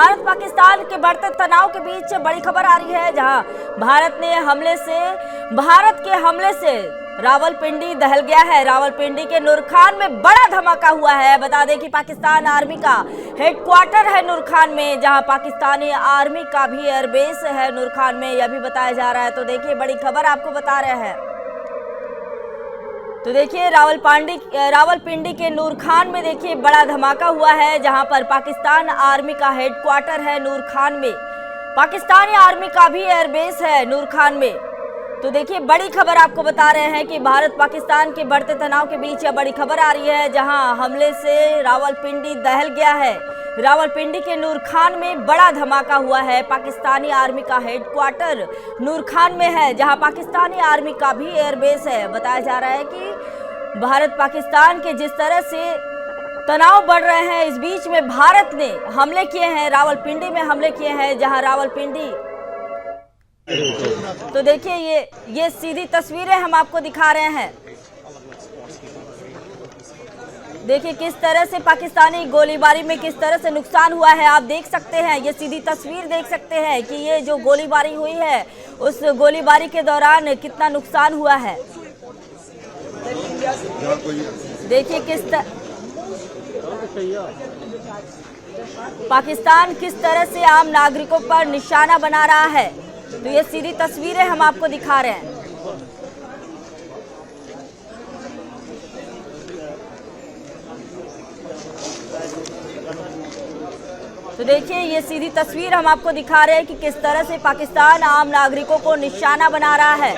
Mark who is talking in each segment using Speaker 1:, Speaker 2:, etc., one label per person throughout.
Speaker 1: भारत पाकिस्तान के बढ़ते तनाव के बीच बड़ी खबर आ रही है, जहां भारत के हमले से रावलपिंडी दहल गया है। रावलपिंडी के नूरखान में बड़ा धमाका हुआ है। बता दें कि पाकिस्तान आर्मी का हेडक्वार्टर है नूरखान में, जहां पाकिस्तानी आर्मी का भी एयरबेस है नूरखान में, यह भी बताया जा रहा है। तो देखिए बड़ी खबर आपको बता रहे हैं। तो देखिए रावलपिंडी के नूरखान में देखिए बड़ा धमाका हुआ है, जहां पर पाकिस्तान आर्मी का हेडक्वार्टर है नूरखान में। पाकिस्तानी आर्मी का भी एयरबेस है नूरखान में। तो देखिए बड़ी खबर आपको बता रहे हैं कि भारत पाकिस्तान के बढ़ते तनाव के बीच यह बड़ी खबर आ रही है, जहां हमले से रावलपिंडी दहल गया है। रावलपिंडी के नूरखान में बड़ा धमाका हुआ है। पाकिस्तानी आर्मी का हेडक्वार्टर नूरखान में है, जहां पाकिस्तानी आर्मी का भी एयरबेस है। बताया जा रहा है कि भारत पाकिस्तान के जिस तरह से तनाव बढ़ रहे हैं, इस बीच में भारत ने हमले किए हैं, रावलपिंडी में हमले किए हैं, जहां रावलपिंडी। तो देखिए ये सीधी तस्वीरें हम आपको दिखा रहे हैं। देखिए किस तरह से पाकिस्तानी गोलीबारी में किस तरह से नुकसान हुआ है, आप देख सकते हैं। ये सीधी तस्वीर देख सकते हैं कि ये जो गोलीबारी हुई है, उस गोलीबारी के दौरान कितना नुकसान हुआ है। देखिए पाकिस्तान किस तरह से आम नागरिकों पर निशाना बना रहा है। तो ये सीधी तस्वीरें हम आपको दिखा रहे हैं। तो देखिए ये सीधी तस्वीर हम आपको दिखा रहे हैं कि किस तरह से पाकिस्तान आम नागरिकों को निशाना बना रहा है।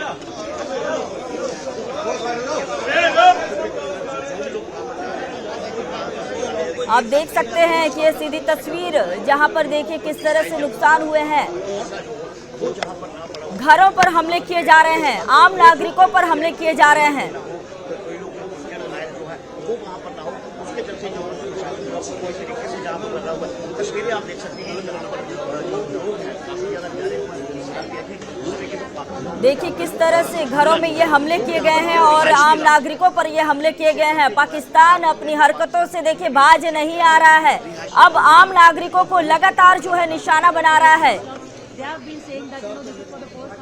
Speaker 1: आप देख सकते हैं कि ये सीधी तस्वीर, जहां पर देखिए किस तरह से नुकसान हुए हैं। घरों पर हमले किए जा रहे हैं, आम नागरिकों पर हमले किए जा रहे हैं। देखिए किस तरह से घरों में ये हमले किए गए हैं और आम नागरिकों पर ये हमले किए गए हैं। पाकिस्तान अपनी हरकतों से देखिए बाज नहीं आ रहा है, अब आम नागरिकों को लगातार जो है निशाना बना रहा है।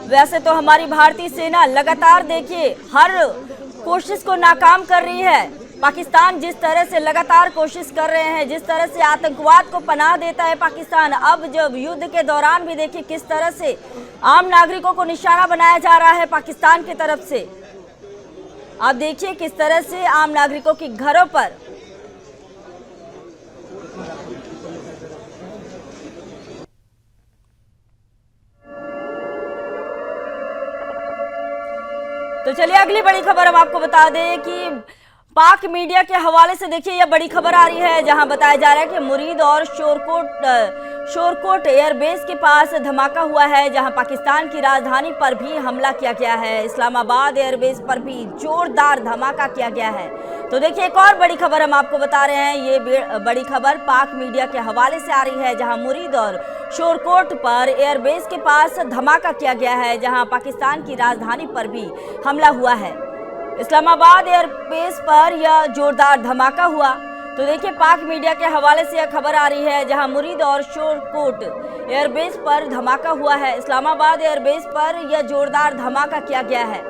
Speaker 1: वैसे तो हमारी भारतीय सेना लगातार देखिए हर कोशिश को नाकाम कर रही है। पाकिस्तान जिस तरह से लगातार कोशिश कर रहे हैं, जिस तरह से आतंकवाद को पनाह देता है पाकिस्तान, अब जब युद्ध के दौरान भी देखिए किस तरह से आम नागरिकों को निशाना बनाया जा रहा है पाकिस्तान की तरफ से। आप देखिए किस तरह से आम नागरिकों के घरों पर तो चलिए अगली बड़ी खबर हम आपको बता दें कि पाक मीडिया के हवाले से देखिए यह बड़ी खबर आ रही है, जहां बताया जा रहा है कि मुरीद और शोरकोट एयरबेस के पास धमाका हुआ है, जहां पाकिस्तान की राजधानी पर भी हमला किया गया है। इस्लामाबाद एयरबेस पर भी जोरदार धमाका किया गया है। तो देखिए एक और बड़ी खबर हम आपको बता रहे हैं। ये बड़ी खबर पाक मीडिया के हवाले से आ रही है, जहां मुरीद और शोरकोट पर एयरबेस के पास धमाका किया गया है, जहां पाकिस्तान की राजधानी पर भी हमला हुआ है। इस्लामाबाद एयरबेस पर यह जोरदार धमाका हुआ। तो देखिए पाक मीडिया के हवाले से यह खबर आ रही है, जहां मुरीद और शोरकोट एयरबेस पर धमाका हुआ है। इस्लामाबाद एयरबेस पर यह जोरदार धमाका किया गया है।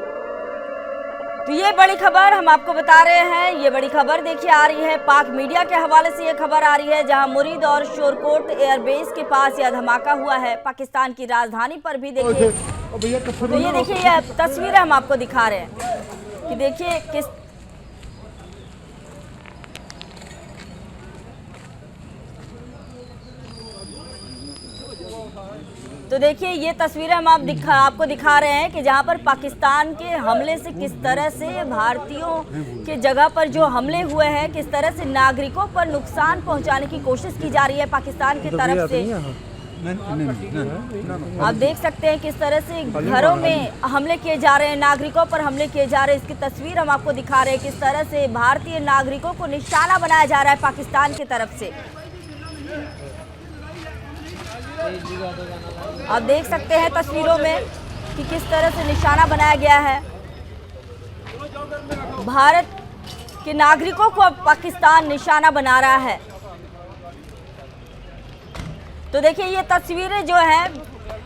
Speaker 1: तो ये बड़ी खबर हम आपको बता रहे हैं। ये बड़ी खबर देखिए आ रही है पाक मीडिया के हवाले से यह खबर आ रही है, जहां मुरीद और शोरकोट एयरबेस के पास यह धमाका हुआ है। पाकिस्तान की राजधानी पर भी देखिए, तो ये देखिए यह तस्वीरें हम आपको दिखा रहे हैं कि देखिए किस तो देखिए ये तस्वीरें हम आपको दिखा रहे हैं कि जहां पर पाकिस्तान के हमले से किस तरह से भारतीयों के जगह पर जो हमले हुए हैं, किस तरह से नागरिकों पर नुकसान पहुंचाने की कोशिश की जा रही है पाकिस्तान की तरफ से। आप देख सकते हैं किस तरह से घरों में हमले किए जा रहे हैं, नागरिकों पर हमले किए जा रहे हैं। इसकी तस्वीर हम आपको दिखा रहे हैं किस तरह से भारतीय नागरिकों को निशाना बनाया जा रहा है पाकिस्तान की तरफ से। आप देख सकते हैं तस्वीरों में कि किस तरह से निशाना बनाया गया है। भारत के नागरिकों को अब पाकिस्तान निशाना बना रहा है। तो देखिए ये तस्वीरें जो है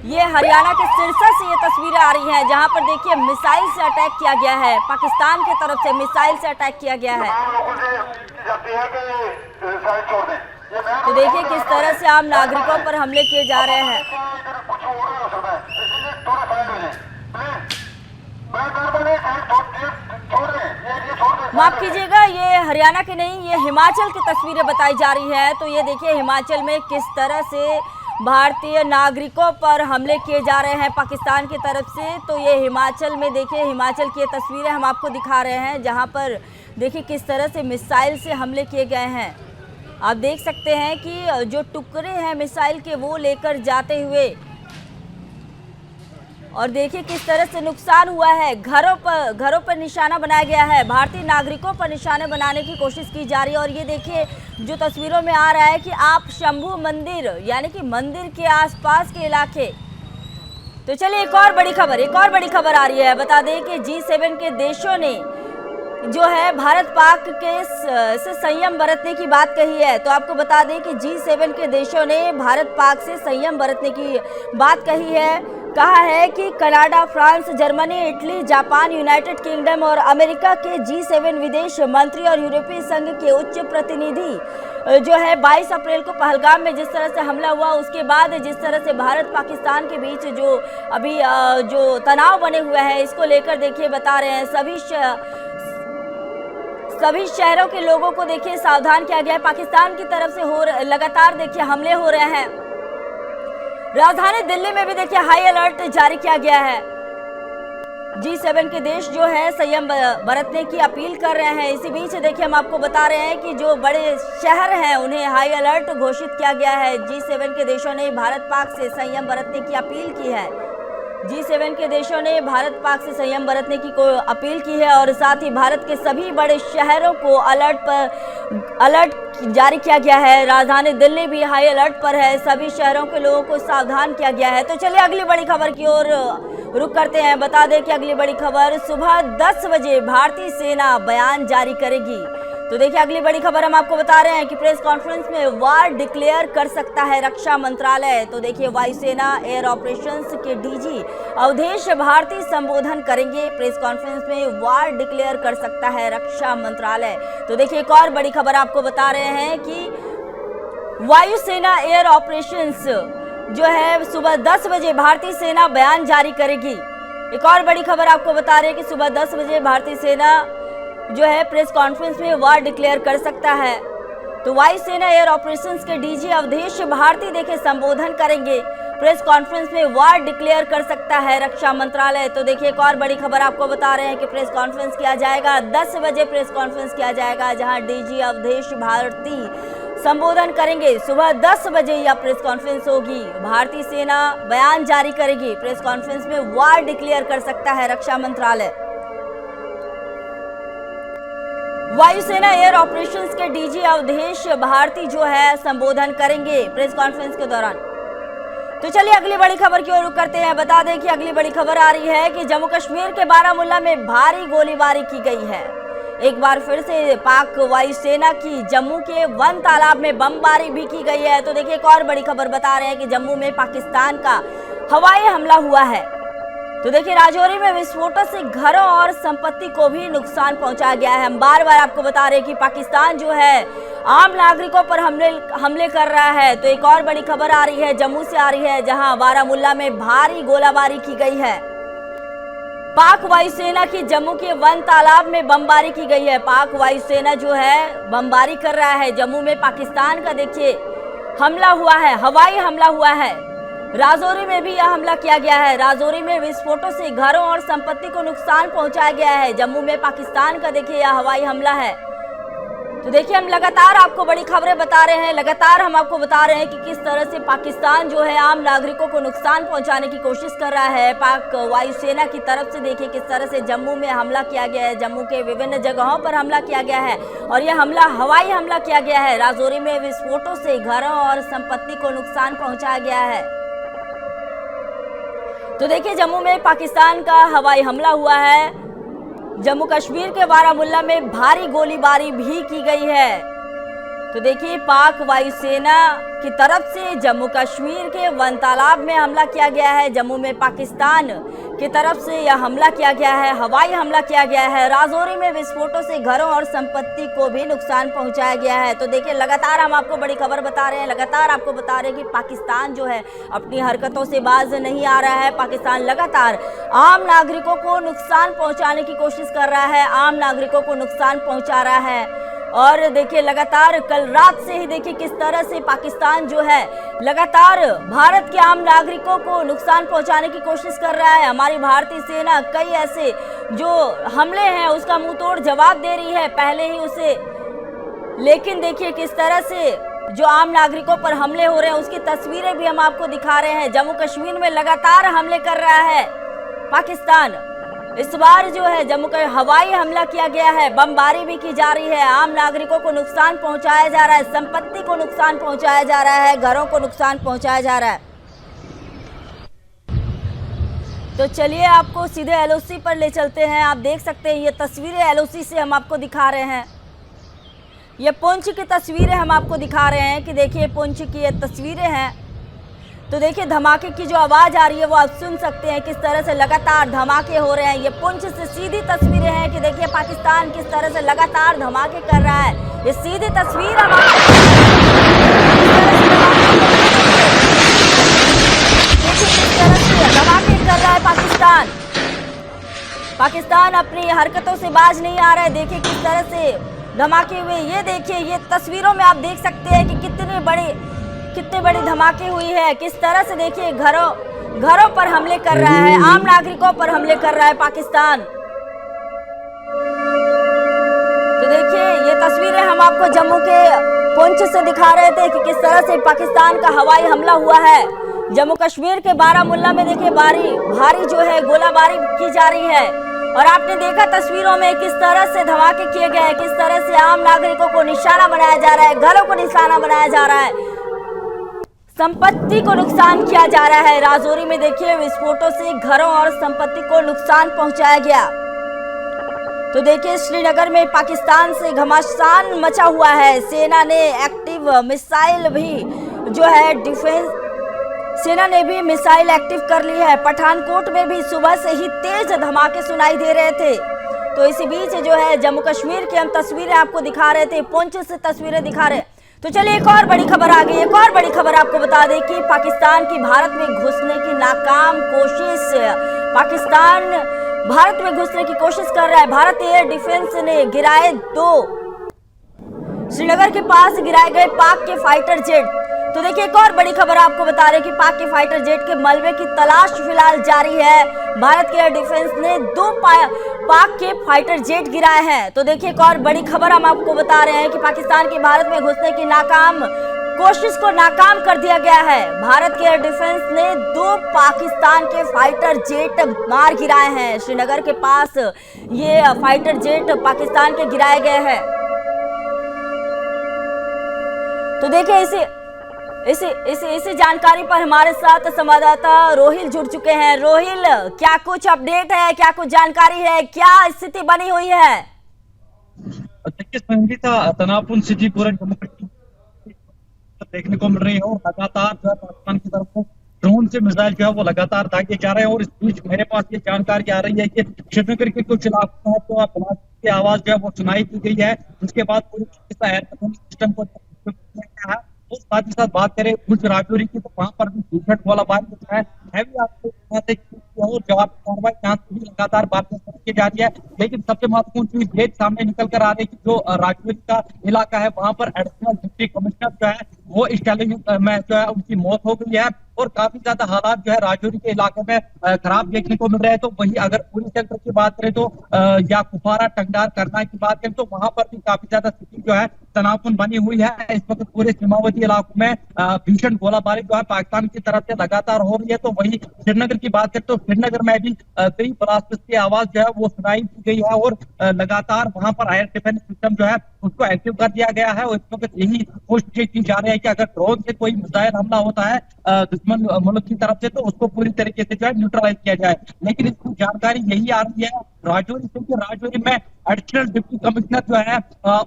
Speaker 1: ये हरियाणा के सिरसा से ये तस्वीरें आ रही हैं, जहां पर देखिए मिसाइल से अटैक किया गया है, पाकिस्तान की तरफ से मिसाइल से अटैक किया गया है। तो देखिए किस तरह से आम नागरिकों पर हमले किए जा रहे हैं। माफ कीजिएगा, ये हरियाणा के नहीं, ये हिमाचल की तस्वीरें बताई जा रही है। तो ये देखिए हिमाचल में किस तरह से भारतीय नागरिकों पर हमले किए जा रहे हैं पाकिस्तान की तरफ से। तो ये हिमाचल में देखिए, हिमाचल की ये तस्वीरें हम आपको दिखा रहे हैं, जहां पर देखिए किस तरह से मिसाइल से हमले किए गए हैं। आप देख सकते हैं कि जो टुकड़े हैं मिसाइल के वो लेकर जाते हुए, और देखिए किस तरह से नुकसान हुआ है। घरों पर निशाना बनाया गया है, भारतीय नागरिकों पर निशाने बनाने की कोशिश की जा रही है। और ये देखिए जो तस्वीरों में आ रहा है कि आप शंभू मंदिर यानी कि मंदिर के आसपास के इलाके। तो चलिए एक और बड़ी खबर आ रही है। बता दें कि G7 के देशों ने जो है भारत पाक के से संयम बरतने की बात कही है। तो आपको बता दें कि G7 के देशों ने भारत पाक से संयम बरतने की बात कही है। कहा है कि Canada, France, Germany, Italy, Japan, United kingdom और अमेरिका के G7 विदेश मंत्री और यूरोपीय संघ के उच्च प्रतिनिधि जो है 22 अप्रैल को पहलगाम में जिस तरह से हमला हुआ, उसके बाद जिस तरह से भारत पाकिस्तान के बीच जो अभी जो तनाव बने हुए हैं, इसको लेकर देखिए बता रहे हैं सभी शहरों के लोगों को देखिए सावधान किया गया है। पाकिस्तान की तरफ से लगातार देखिए हमले हो रहे हैं। राजधानी दिल्ली में भी देखिए हाई अलर्ट जारी किया गया है। G7 के देश जो है संयम बरतने की अपील कर रहे हैं। इसी बीच देखिए हम आपको बता रहे हैं कि जो बड़े शहर हैं उन्हें हाई अलर्ट घोषित किया गया है। G7 के देशों ने भारत पाक से संयम बरतने की अपील की है। G7 के देशों ने भारत पाक से संयम बरतने की अपील की है और साथ ही भारत के सभी बड़े शहरों को अलर्ट जारी किया गया है। राजधानी दिल्ली भी हाई अलर्ट पर है, सभी शहरों के लोगों को सावधान किया गया है। तो चलिए अगली बड़ी खबर की ओर रुक करते हैं। बता दें कि अगली बड़ी खबर सुबह 10 बजे भारतीय सेना बयान जारी करेगी। तो देखिए अगली बड़ी खबर हम आपको बता रहे हैं कि प्रेस कॉन्फ्रेंस में वार डिक्लेयर कर सकता है रक्षा मंत्रालय। तो देखिए वायुसेना एयर ऑपरेशंस के डीजी अवधेश भारती संबोधन करेंगे। प्रेस कॉन्फ्रेंस में वार डिक्लेयर कर सकता है रक्षा मंत्रालय। तो देखिए एक और बड़ी खबर आपको बता रहे हैं कि वायुसेना एयर ऑपरेशंस जो है सुबह 10 बजे भारतीय सेना बयान जारी करेगी। एक और बड़ी खबर आपको बता रहे हैं कि सुबह 10 बजे भारतीय सेना जो है प्रेस कॉन्फ्रेंस में वार डिक्लेयर कर सकता है। तो वायुसेना एयर ऑपरेशंस के डीजी अवधेश भारती देखे संबोधन करेंगे। प्रेस कॉन्फ्रेंस में वार डिक्लेयर कर सकता है रक्षा मंत्रालय। तो देखिए एक और बड़ी खबर आपको बता रहे हैं कि प्रेस कॉन्फ्रेंस किया जाएगा, 10 बजे प्रेस कॉन्फ्रेंस किया जाएगा, जहां डीजी अवधेश भारती संबोधन करेंगे। सुबह 10 बजे यह प्रेस कॉन्फ्रेंस होगी। भारतीय सेना बयान जारी करेगी। प्रेस कॉन्फ्रेंस में वार डिक्लेयर कर सकता है रक्षा मंत्रालय। वायुसेना एयर ऑपरेशंस के डीजी अवधेश भारती जो है संबोधन करेंगे प्रेस कॉन्फ्रेंस के दौरान। तो चलिए अगली बड़ी खबर की ओर रुख करते हैं। बता दें कि अगली बड़ी खबर आ रही है कि जम्मू कश्मीर के बारामूला में भारी गोलीबारी की गई है। एक बार फिर से पाक वायुसेना की जम्मू के वन तालाब में बमबारी भी की गई है। तो देखिए एक और बड़ी खबर बता रहे हैं कि जम्मू में पाकिस्तान का हवाई हमला हुआ है। तो देखिए राजौरी में विस्फोटों से घरों और संपत्ति को भी नुकसान पहुंचाया गया है। हम बार बार आपको बता रहे हैं कि पाकिस्तान जो है आम नागरिकों पर हमले कर रहा है। तो एक और बड़ी खबर आ रही है, जम्मू से आ रही है, जहां बारामूला में भारी गोलाबारी की गई है। पाक वायुसेना की जम्मू के वन तालाब में बमबारी की गई है। पाक वायुसेना जो है बमबारी कर रहा है। जम्मू में पाकिस्तान का देखिए हमला हुआ है, हवाई हमला हुआ है। राजौरी में भी यह हमला किया गया है। राजौरी में विस्फोटों से घरों और संपत्ति को नुकसान पहुंचाया गया है। जम्मू में पाकिस्तान का देखिए यह हवाई हमला है। तो देखिए हम लगातार आपको बड़ी खबरें बता रहे हैं, लगातार हम आपको बता रहे हैं कि किस तरह से पाकिस्तान जो है आम नागरिकों को नुकसान पहुंचाने की कोशिश कर रहा है। पाक वायुसेना की तरफ से देखिए किस तरह से जम्मू में हमला किया गया है। जम्मू के विभिन्न जगहों पर हमला किया गया है और यह हमला हवाई हमला किया गया है। राजौरी में विस्फोटों से घरों और संपत्ति को नुकसान पहुंचाया गया है। तो देखिए जम्मू में पाकिस्तान का हवाई हमला हुआ है। जम्मू कश्मीर के बारामूला में भारी गोलीबारी भी की गई है। तो देखिए पाक वायुसेना की तरफ से जम्मू कश्मीर के वन तालाब में हमला किया गया है। जम्मू में पाकिस्तान की तरफ से यह हमला किया गया है, हवाई हमला किया गया है। राजौरी में विस्फोटों से घरों और संपत्ति को भी नुकसान पहुंचाया गया है। तो देखिए लगातार हम आपको बड़ी खबर बता रहे हैं, लगातार आपको बता रहे हैं कि पाकिस्तान जो है अपनी हरकतों से बाज नहीं आ रहा है। पाकिस्तान लगातार आम नागरिकों को नुकसान पहुंचाने की कोशिश कर रहा है, आम नागरिकों को नुकसान पहुंचा रहा है। और देखिए लगातार कल रात से ही देखिए किस तरह से पाकिस्तान जो है लगातार भारत के आम नागरिकों को नुकसान पहुंचाने की कोशिश कर रहा है। हमारी भारतीय सेना कई ऐसे जो हमले हैं उसका मुंह तोड़ जवाब दे रही है पहले ही उसे, लेकिन देखिए किस तरह से जो आम नागरिकों पर हमले हो रहे हैं उसकी तस्वीरें भी हम आपको दिखा रहे हैं। जम्मू कश्मीर में लगातार हमले कर रहा है पाकिस्तान। इस बार जो है जम्मू का हवाई हमला किया गया है, बमबारी भी की जा रही है, आम नागरिकों को नुकसान पहुंचाया जा रहा है, संपत्ति को नुकसान पहुंचाया जा रहा है, घरों को नुकसान पहुंचाया जा रहा है। तो चलिए आपको सीधे एलओसी पर ले चलते हैं। आप देख सकते हैं ये तस्वीरें एलओसी से हम आपको दिखा रहे हैं। ये पुंछ की तस्वीरें हम आपको दिखा रहे हैं कि देखिए पुंछ की ये तस्वीरें हैं। तो देखिए धमाके की जो आवाज़ आ रही है वो आप सुन सकते हैं किस तरह से लगातार धमाके हो रहे हैं। ये पुंछ से सीधी तस्वीरें हैं कि देखिए पाकिस्तान किस तरह से लगातार धमाके कर रहा है। ये सीधी तस्वीर हम देखिए किस तरह से धमाके कर रहा है पाकिस्तान। पाकिस्तान अपनी हरकतों से बाज नहीं आ रहा है। देखिए किस तरह से धमाके हुए, ये देखिए ये तस्वीरों में आप देख सकते हैं कि कितनी बड़ी धमाके हुई है। किस तरह से देखिए घरों पर हमले कर रहा है, आम नागरिकों पर हमले कर रहा है पाकिस्तान। तो देखिए ये तस्वीरें हम आपको जम्मू के पुंछ से दिखा रहे थे कि किस तरह से पाकिस्तान का हवाई हमला हुआ है। जम्मू कश्मीर के बारामूला में देखिए भारी जो है गोलाबारी की जा रही है। और आपने देखा तस्वीरों में किस तरह से धमाके किए गए हैं, किस तरह से आम नागरिकों को निशाना बनाया जा रहा है, घरों को निशाना बनाया जा रहा है, संपत्ति को नुकसान किया जा रहा है। राजौरी में देखिए विस्फोटों से घरों और संपत्ति को नुकसान पहुंचाया गया। तो देखिए श्रीनगर में पाकिस्तान से घमासान मचा हुआ है। सेना ने एक्टिव मिसाइल भी जो है सेना ने भी मिसाइल एक्टिव कर ली है। पठानकोट में भी सुबह से ही तेज धमाके सुनाई दे रहे थे। तो इसी बीच जो है जम्मू कश्मीर की हम तस्वीरें आपको दिखा रहे थे, पुंछ से तस्वीरें दिखा रहे। तो चलिए एक और बड़ी खबर आ गई। एक और बड़ी खबर आपको बता दें कि पाकिस्तान की भारत में घुसने की नाकाम कोशिश, पाकिस्तान भारत में घुसने की कोशिश कर रहा है। भारत एयर डिफेंस ने गिराए 2 श्रीनगर के पास गिराए गए पाक के फाइटर जेट। तो देखिए एक और बड़ी खबर आपको बता रहे कि पाक के फाइटर जेट के मलबे की तलाश फिलहाल जारी है। भारत के एयर डिफेंस ने 2 पाक के फाइटर जेट गिराए हैं। तो देखिए एक और बड़ी खबर हम आपको बता रहे हैं कि पाकिस्तान की भारत में घुसने की नाकाम कोशिश को नाकाम कर दिया गया है। भारत के एयर डिफेंस ने 2 पाकिस्तान के फाइटर जेट मार गिराए हैं। श्रीनगर के पास ये फाइटर जेट पाकिस्तान के गिराए गए हैं। तो देखिए इसी जानकारी पर हमारे साथ संवाददाता रोहिल जुड़ चुके हैं। रोहिल, क्या कुछ अपडेट है, क्या कुछ जानकारी है, क्या स्थिति बनी हुई है?
Speaker 2: देखिए संगीता, तनावपूर्ण स्थिति पूरे जम्मू कश्मीर देखने को मिल रही है और लगातार जो है पाकिस्तान की तरफ से ड्रोन से मिसाइल जो है वो लगातार दागे जा रहे हैं। और इस बीच मेरे पास ये जानकारी आ रही है कि श्रीनगर के कुछ इलाकों में तो ब्लास्ट की आवाज जो है वो सुनाई दी गई है। उसके बाद पूरी एयर सिस्टम को है। और साथ ही साथ बात करें कुछ राजौरी की, तो वहां पर भी भीषण गोलाबारी जो है हैवी और जवाब कार्रवाई यहाँ से भी लगातार बातें की जा रही है। लेकिन सबसे महत्वपूर्ण चीज ये सामने निकल कर आ रही है कि जो राजौरी का इलाका है वहां पर एडिशनल डिप्टी कमिश्नर जो है वो इस चैलेंज में जो है उनकी मौत हो गई है। और काफी ज्यादा हालात जो है राजौरी के इलाके में खराब देखने को मिल रहे हैं। तो वही अगर पूरी सेक्टर की बात करें तो या कुपवारा, टंगदार, करना की बात करें तो वहां पर भी काफी ज्यादा स्थिति जो है तनावपूर्ण बनी हुई है। इस वक्त पूरे सीमावर्ती इलाकों में भीषण गोलाबारी जो है पाकिस्तान की तरफ से लगातार हो रही है। तो वही श्रीनगर की बात करें तो श्रीनगर में भी कई ब्लास्ट की आवाज जो है वो सुनाई दी गई है। और लगातार वहां पर एयर डिफेंस सिस्टम जो है उसको एक्टिव कर दिया गया है। और इस वक्त यही कोशिश की जा रही है कि अगर ड्रोन से कोई मिसाइल हमला होता है दुश्मन मुल्क की तरफ से तो उसको पूरी तरीके से जो है न्यूट्रलाइज किया जाए। लेकिन इसकी जानकारी यही आ रही है राजौरी से कि राजौरी में एडिशनल डिप्टी कमिश्नर जो है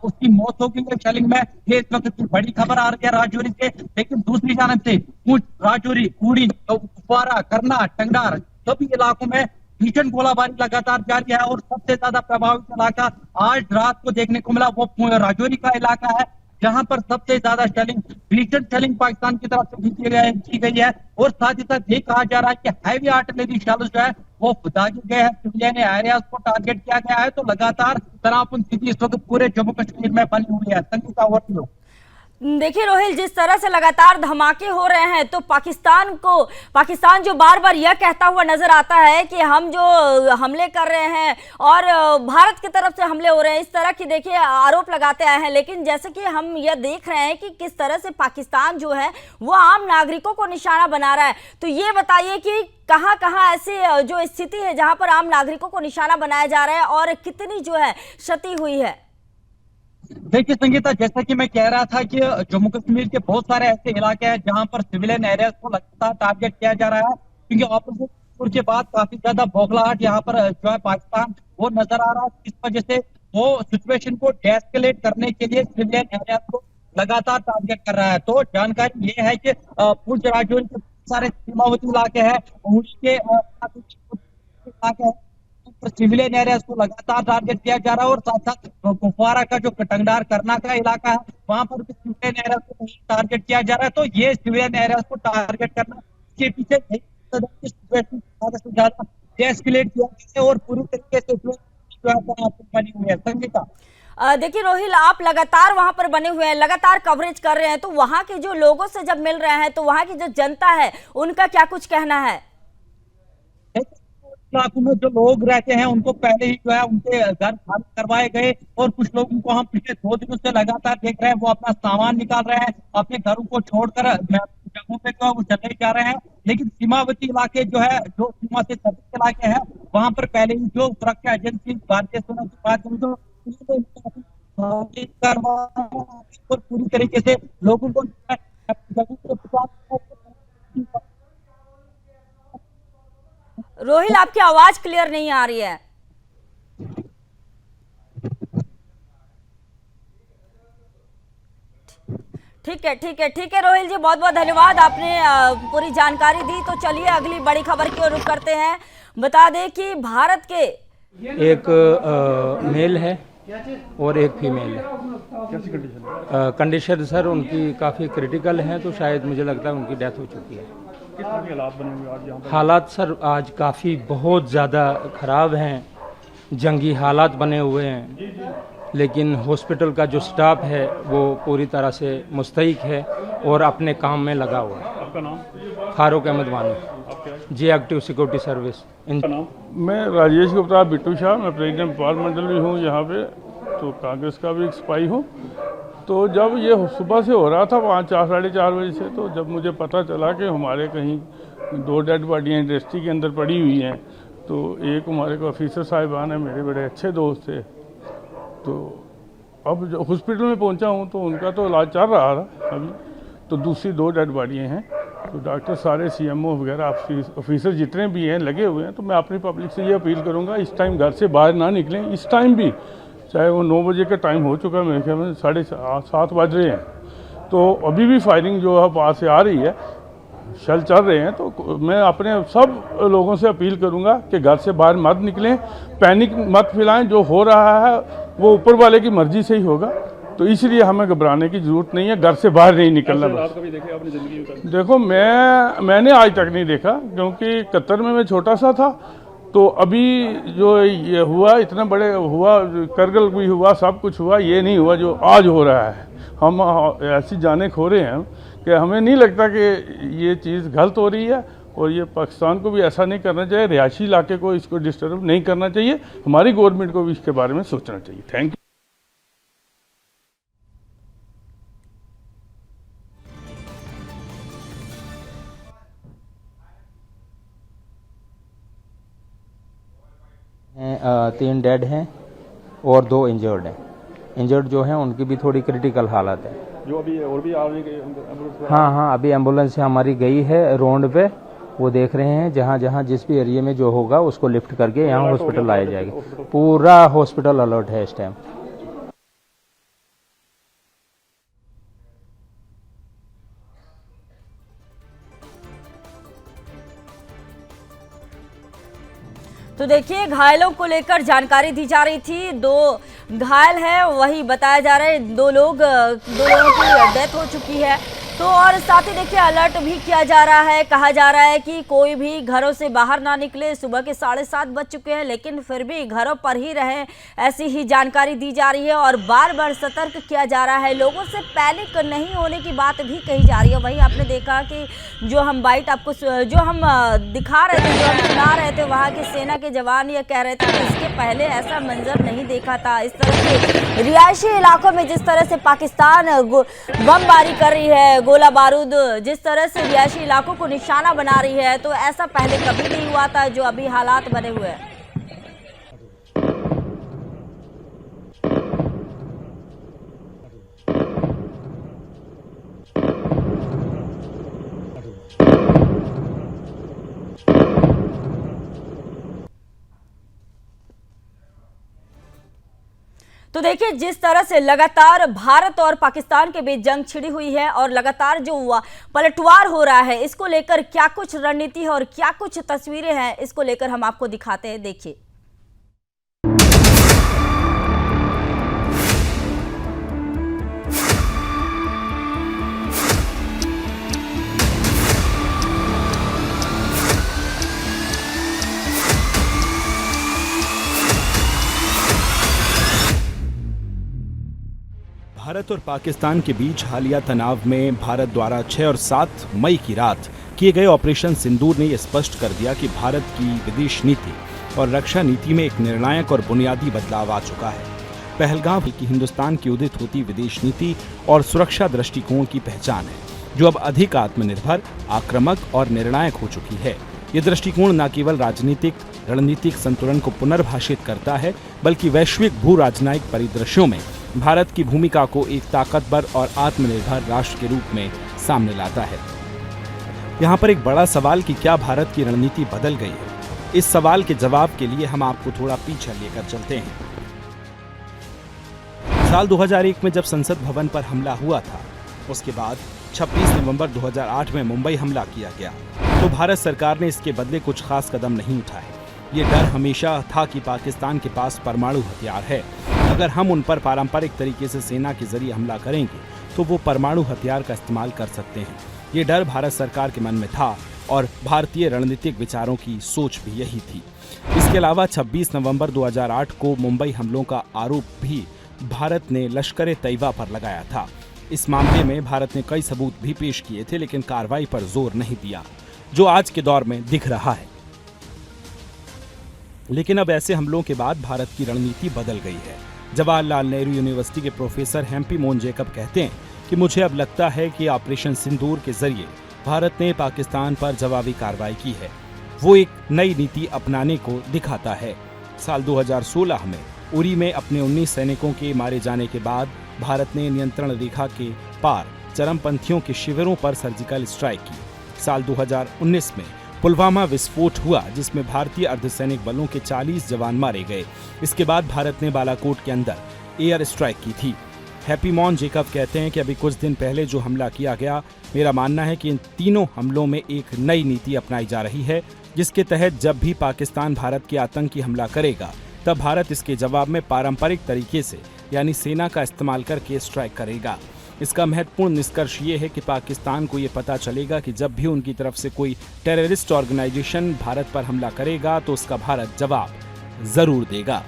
Speaker 2: उसकी मौत हो गई है शेलिंग में। ये इस वक्त की बड़ी खबर आ रही है राजौरी से। लेकिन दूसरी जानब से पूंछ, राजौरी, कुड़ी, कुपवारा, करना, टंगडार सभी इलाकों में भीषण गोलाबारी लगातार जारी है और सबसे ज्यादा प्रभावित इलाका आज रात को देखने को मिला वो राजौरी का इलाका है, जहां पर सबसे ज्यादा शेलिंग, भीषण शेलिंग पाकिस्तान की तरफ से की गई है। और साथ ही साथ ये कहा जा रहा है कि हैवी आर्टिलरी शेल्स जो है वो दागे गए हैं, सिविलियन एरियाज को टारगेट किया गया है। तो लगातार तनावपूर्ण स्थिति इस वक्त पूरे जम्मू कश्मीर में बनी हुई है। Sangeeta, over to you.
Speaker 1: देखिए रोहिल, जिस तरह से लगातार धमाके हो रहे हैं तो पाकिस्तान जो बार बार यह कहता हुआ नजर आता है कि हम जो हमले कर रहे हैं और भारत की तरफ से हमले हो रहे हैं, इस तरह की देखिए आरोप लगाते आए हैं। लेकिन जैसे कि हम यह देख रहे हैं कि किस तरह से पाकिस्तान जो है वो आम नागरिकों को निशाना बना रहा है, तो ये बताइए कि कहां कहां ऐसी जो स्थिति है जहां पर आम नागरिकों को निशाना बनाया जा रहा है और कितनी जो है क्षति हुई है।
Speaker 2: देखिए संगीता, जैसा कि मैं कह रहा था कि जम्मू कश्मीर के बहुत सारे ऐसे इलाके हैं जहां पर सिविलियन एरियाज को लगातार टारगेट किया जा रहा है, क्योंकि ऑपरेशन के बाद काफी ज्यादा बौखलाहट यहाँ पर जो है पाकिस्तान वो नजर आ रहा है। इस वजह से वो सिचुएशन को डेस्केलेट करने के लिए सिविलियन एरियाज को लगातार टारगेट कर रहा है। तो जानकारी ये है कि पूंछ, राजौरी के सारे सीमावर्ती इलाके हैं, उसके इलाके हैं, सिविलियन एरियाज को लगातार टारगेट किया जा रहा है। और साथ साथ कुपवारा का जो टंगडार, करना का इलाका है, वहां पर भी सिविलियन एरियाज को टारगेट किया जा रहा है। तो ये सिविलियन एरियाज को टारगेट करना के पीछे ज्यादा से ज्यादा डेस्केलेट किया गया है और पूरी तरीके से बनी हुई है। संगीता,
Speaker 1: देखिए रोहिल, आप लगातार वहां पर बने हुए हैं, लगातार कवरेज कर रहे हैं, तो वहां के जो लोगों से जब मिल रहे हैं तो वहां की जो जनता है उनका क्या कुछ कहना है?
Speaker 2: इलाकों में जो लोग रहते हैं उनको पहले ही जो है उनके घर खाली करवाए गए और कुछ लोगों को हम पिछले 2 दिनों से लगातार देख रहे हैं वो अपना सामान निकाल रहे हैं, अपने घरों को छोड़कर जगहों पे जो है वो चले जा रहे हैं। लेकिन सीमावर्ती इलाके जो है, जो सीमा से सटे इलाके हैं, वहां पर पहले ही जो सुरक्षा एजेंसी भारतीय सेना की बात करूँ तो पूरी तरीके से लोगों को
Speaker 1: रोहिल, आपकी आवाज क्लियर नहीं आ रही है। ठीक है रोहिल जी, बहुत बहुत धन्यवाद, आपने पूरी जानकारी दी। तो चलिए अगली बड़ी खबर की ओर रुख करते हैं। बता दें कि भारत के
Speaker 3: एक मेल है और एक फीमेल है। कैसी कंडीशन? कंडीशन सर उनकी काफ़ी क्रिटिकल है, तो शायद मुझे लगता है उनकी डेथ हो चुकी है।
Speaker 4: किस तरह के हालात बने हुए आज यहाँ पर?
Speaker 3: हालात सर आज काफ़ी बहुत ज़्यादा ख़राब हैं, जंगी हालात बने हुए हैं, लेकिन हॉस्पिटल का जो स्टाफ है वो पूरी तरह से मुस्तैक है और अपने काम में लगा हुआ है।
Speaker 4: आपका नाम?
Speaker 3: फारूक अहमद वानी,
Speaker 4: आप क्या है?
Speaker 3: जी एक्टिव सिक्योरिटी सर्विस।
Speaker 4: आपका नाम?
Speaker 5: मैं राजेश गुप्ता, बिट्टू शाह, मैं प्रेसिडेंट भोपाल मंडल भी हूँ यहाँ पे, तो कांग्रेस का भी एक स्पाई हूँ। तो जब ये सुबह से हो रहा था 5, 4:30 बजे से, तो जब मुझे पता चला कि हमारे कहीं 2 डेड बॉडियाँ इंडस्ट्री के अंदर पड़ी हुई हैं, तो एक हमारे को ऑफिसर साहिबान है, मेरे बड़े अच्छे दोस्त थे, तो अब जो हॉस्पिटल में पहुंचा हूं तो उनका तो इलाज चल रहा था अभी, तो दूसरी 2 डेड बॉडियाँ हैं। तो डॉक्टर सारे सीएमओ वगैरह ऑफिसर जितने भी हैं लगे हुए हैं। तो मैं अपनी पब्लिक से ये अपील करूंगा, इस टाइम घर से बाहर ना निकलें। इस टाइम भी चाहे वो 9 बजे का टाइम हो चुका है, मेरे ख्याल में 7:30 बज रहे हैं, तो अभी भी फायरिंग जो है पास से आ रही है, शल चल रहे हैं। तो मैं अपने सब लोगों से अपील करूंगा कि घर से बाहर मत निकलें, पैनिक मत फैलाएं। जो हो रहा है वो ऊपर वाले की मर्जी से ही होगा, तो इसलिए हमें घबराने की जरूरत नहीं है, घर से बाहर नहीं निकलना।
Speaker 4: रात कभी देखे आपने जिंदगी में?
Speaker 5: देखो मैंने आज तक नहीं देखा, क्योंकि कतर में मैं छोटा सा था। तो अभी जो ये हुआ, इतना बड़े हुआ, करगिल भी हुआ, सब कुछ हुआ, ये नहीं हुआ जो आज हो रहा है। हम ऐसी जाने खो रहे हैं कि हमें नहीं लगता कि ये चीज़ गलत हो रही है, और ये पाकिस्तान को भी ऐसा नहीं करना चाहिए, रिहायशी इलाके को इसको डिस्टर्ब नहीं करना चाहिए। हमारी गवर्नमेंट को भी इसके बारे में सोचना चाहिए। Thank you.
Speaker 3: हैं 3 डेड हैं और 2 इंजर्ड हैं। इंजर्ड जो हैं उनकी भी थोड़ी क्रिटिकल हालत है।
Speaker 4: जो अभी और भी आ रही है एम्बुलेंस?
Speaker 3: हाँ, अभी एम्बुलेंस हमारी गई है रोड पे, वो देख रहे हैं। जहाँ जहाँ जिस भी एरिया में जो होगा उसको लिफ्ट करके यहाँ हॉस्पिटल लाया जाएगा। पूरा हॉस्पिटल अलर्ट है इस टाइम।
Speaker 1: तो देखिए, घायलों को लेकर जानकारी दी जा रही थी। 2 घायल हैं, वही बताया जा रहा है। 2 लोगों की डेथ हो चुकी है। तो और साथ ही देखिए, अलर्ट भी किया जा रहा है। कहा जा रहा है कि कोई भी घरों से बाहर ना निकले। सुबह के 7:30 बज चुके हैं, लेकिन फिर भी घरों पर ही रहें, ऐसी ही जानकारी दी जा रही है। और बार बार सतर्क किया जा रहा है, लोगों से पैनिक नहीं होने की बात भी कही जा रही है। वही आपने देखा कि जो हम बाइट आपको जो हम दिखा रहे थे, जो हम सुना रहे थे, वहाँ के सेना के जवान ये कह रहे थे कि इसके पहले ऐसा मंजर नहीं देखा था। इस तरह के रिहायशी इलाकों में जिस तरह से पाकिस्तान बमबारी कर रही है, गोला बारूद जिस तरह से रिहायशी इलाकों को निशाना बना रही है, तो ऐसा पहले कभी नहीं हुआ था जो अभी हालात बने हुए हैं। तो देखिए, जिस तरह से लगातार भारत और पाकिस्तान के बीच जंग छिड़ी हुई है और लगातार जो पलटवार हो रहा है, इसको लेकर क्या कुछ रणनीति है और क्या कुछ तस्वीरें हैं, इसको लेकर हम आपको दिखाते हैं। देखिए,
Speaker 6: भारत और पाकिस्तान के बीच हालिया तनाव में भारत द्वारा 6 और 7 मई की रात किए गए ऑपरेशन सिंदूर ने यह स्पष्ट कर दिया कि भारत की विदेश नीति और रक्षा नीति में एक निर्णायक और बुनियादी बदलाव आ चुका है। पहलगाम की हिंदुस्तान की उदित होती विदेश नीति और सुरक्षा दृष्टिकोण की पहचान है, जो अब अधिक आत्मनिर्भर, आक्रामक और निर्णायक हो चुकी है। ये दृष्टिकोण न केवल राजनीतिक रणनीतिक संतुलन को पुनर्भाषित करता है, बल्कि वैश्विक भू राजनयिक परिदृश्यों में भारत की भूमिका को एक ताकतवर और आत्मनिर्भर राष्ट्र के रूप में सामने लाता है। यहाँ पर एक बड़ा सवाल कि क्या भारत की रणनीति बदल गई है? इस सवाल के जवाब के लिए हम आपको थोड़ा पीछे लेकर चलते हैं। साल 2001 में जब संसद भवन पर हमला हुआ था, उसके बाद 26 नवंबर 2008 में मुंबई हमला किया गया, तो भारत सरकार ने इसके बदले कुछ खास कदम नहीं उठाए। ये डर हमेशा था कि पाकिस्तान के पास परमाणु हथियार है, अगर हम उन पर पारंपरिक तरीके से सेना के जरिए हमला करेंगे तो वो परमाणु हथियार का इस्तेमाल कर सकते हैं। ये डर भारत सरकार के मन में था और भारतीय रणनीतिक विचारों की सोच भी यही थी। इसके अलावा 26 नवंबर 2008 को मुंबई हमलों का आरोप भी भारत ने लश्कर तैयबा पर लगाया था। इस मामले में भारत ने कई सबूत भी पेश किए थे, लेकिन कार्रवाई पर जोर नहीं दिया, जो आज के दौर में दिख रहा है। लेकिन अब ऐसे हमलों के बाद भारत की रणनीति बदल गई है। जवाहरलाल नेहरू यूनिवर्सिटी के प्रोफेसर हेम्पी मोहन जैकब कहते हैं कि मुझे अब लगता है कि ऑपरेशन सिंदूर के जरिए भारत ने पाकिस्तान पर जवाबी कार्रवाई की है। वो एक नई नीति अपनाने को दिखाता है। साल 2016 में उरी में अपने 19 सैनिकों के मारे जाने के बाद भारत ने नियंत्रण रेखा के पार चरमपंथियों के शिविरों पर सर्जिकल स्ट्राइक की। साल 2019 में पुलवामा विस्फोट हुआ, जिसमें भारतीय अर्धसैनिक बलों के 40 जवान मारे गए। इसके बाद भारत ने बालाकोट के अंदर एयर स्ट्राइक की थी। हैप्पी मोहन जैकब कहते हैं कि अभी कुछ दिन पहले जो हमला किया गया, मेरा मानना है कि इन तीनों हमलों में एक नई नीति अपनाई जा रही है, जिसके तहत जब भी पाकिस्तान भारत के आतंकी हमला करेगा, तब भारत इसके जवाब में पारंपरिक तरीके से यानी सेना का इस्तेमाल करके स्ट्राइक करेगा। इसका महत्वपूर्ण निष्कर्ष ये है कि पाकिस्तान को ये पता चलेगा कि जब भी उनकी तरफ से कोई टेररिस्ट ऑर्गेनाइजेशन भारत पर हमला करेगा, तो उसका भारत जवाब जरूर देगा।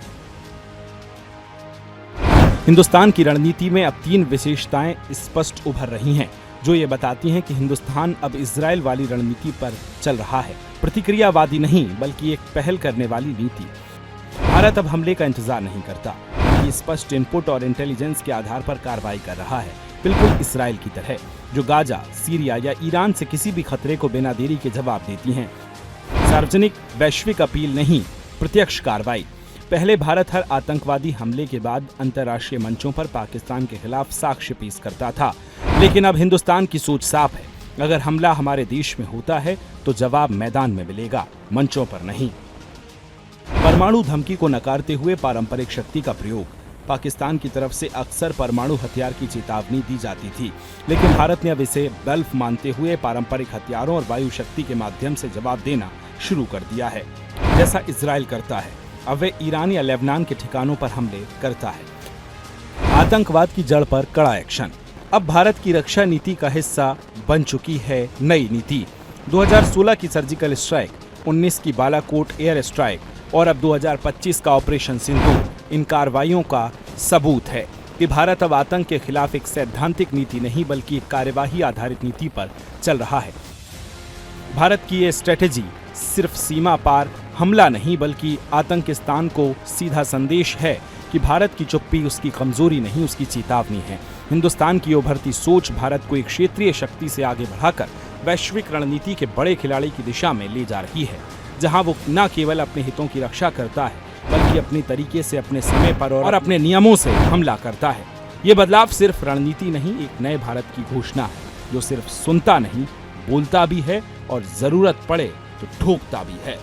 Speaker 6: हिंदुस्तान की रणनीति में अब 3 विशेषताएं स्पष्ट उभर रही हैं, जो ये बताती हैं कि हिंदुस्तान अब इजराइल वाली रणनीति पर चल रहा है। प्रतिक्रियावादी नहीं, बल्कि एक पहल करने वाली नीति। भारत अब हमले का इंतजार नहीं करता, बल्कि स्पष्ट इनपुट और इंटेलिजेंस के आधार पर कार्रवाई कर रहा है, बिल्कुल इसराइल की तरह, जो गाजा, सीरिया या ईरान से किसी भी खतरे को बिना देरी के जवाब देती हैं। सार्वजनिक वैश्विक अपील नहीं, प्रत्यक्ष कार्रवाई। पहले भारत हर आतंकवादी हमले के बाद अंतर्राष्ट्रीय मंचों पर पाकिस्तान के खिलाफ साक्ष्य पेश करता था, लेकिन अब हिंदुस्तान की सोच साफ है। अगर हमला हमारे देश में होता है तो जवाब मैदान में मिलेगा, मंचों पर नहीं। परमाणु धमकी को नकारते हुए पारंपरिक शक्ति का प्रयोग, पाकिस्तान की तरफ से अक्सर परमाणु हथियार की चेतावनी दी जाती थी, लेकिन भारत ने अब इसे ब्लफ मानते हुए पारंपरिक हथियारों और वायु शक्ति के माध्यम से जवाब देना शुरू कर दिया है। जैसा इजराइल करता है, अब वे ईरान या लेबनान के ठिकानों पर हमले करता है। आतंकवाद की जड़ पर कड़ा एक्शन। अब भारत की रक्षा नीति का हिस्सा बन चुकी है नई नीति। 2016 की सर्जिकल स्ट्राइक, 19 की बालाकोट एयर स्ट्राइक और अब 2025 का ऑपरेशन सिंदूर इन कार्रवाइयों का सबूत है कि भारत अब आतंक के खिलाफ एक सैद्धांतिक नीति नहीं बल्कि एक कार्यवाही आधारित नीति पर चल रहा है। भारत की ये स्ट्रेटेजी सिर्फ सीमा पार हमला नहीं बल्कि आतंकिस्तान को सीधा संदेश है कि भारत की चुप्पी उसकी कमजोरी नहीं, उसकी चेतावनी है। हिंदुस्तान की उभरती सोच भारत को एक क्षेत्रीय शक्ति से आगे बढ़ाकर वैश्विक रणनीति के बड़े खिलाड़ी की दिशा में ले जा रही है, जहां वो न केवल अपने हितों की रक्षा करता है बल्कि अपने तरीके से, अपने समय पर और अपने नियमों से हमला करता है। ये बदलाव सिर्फ रणनीति नहीं, एक नए भारत की घोषणा है जो सिर्फ सुनता नहीं, बोलता भी है और जरूरत पड़े तो ठोकता भी है।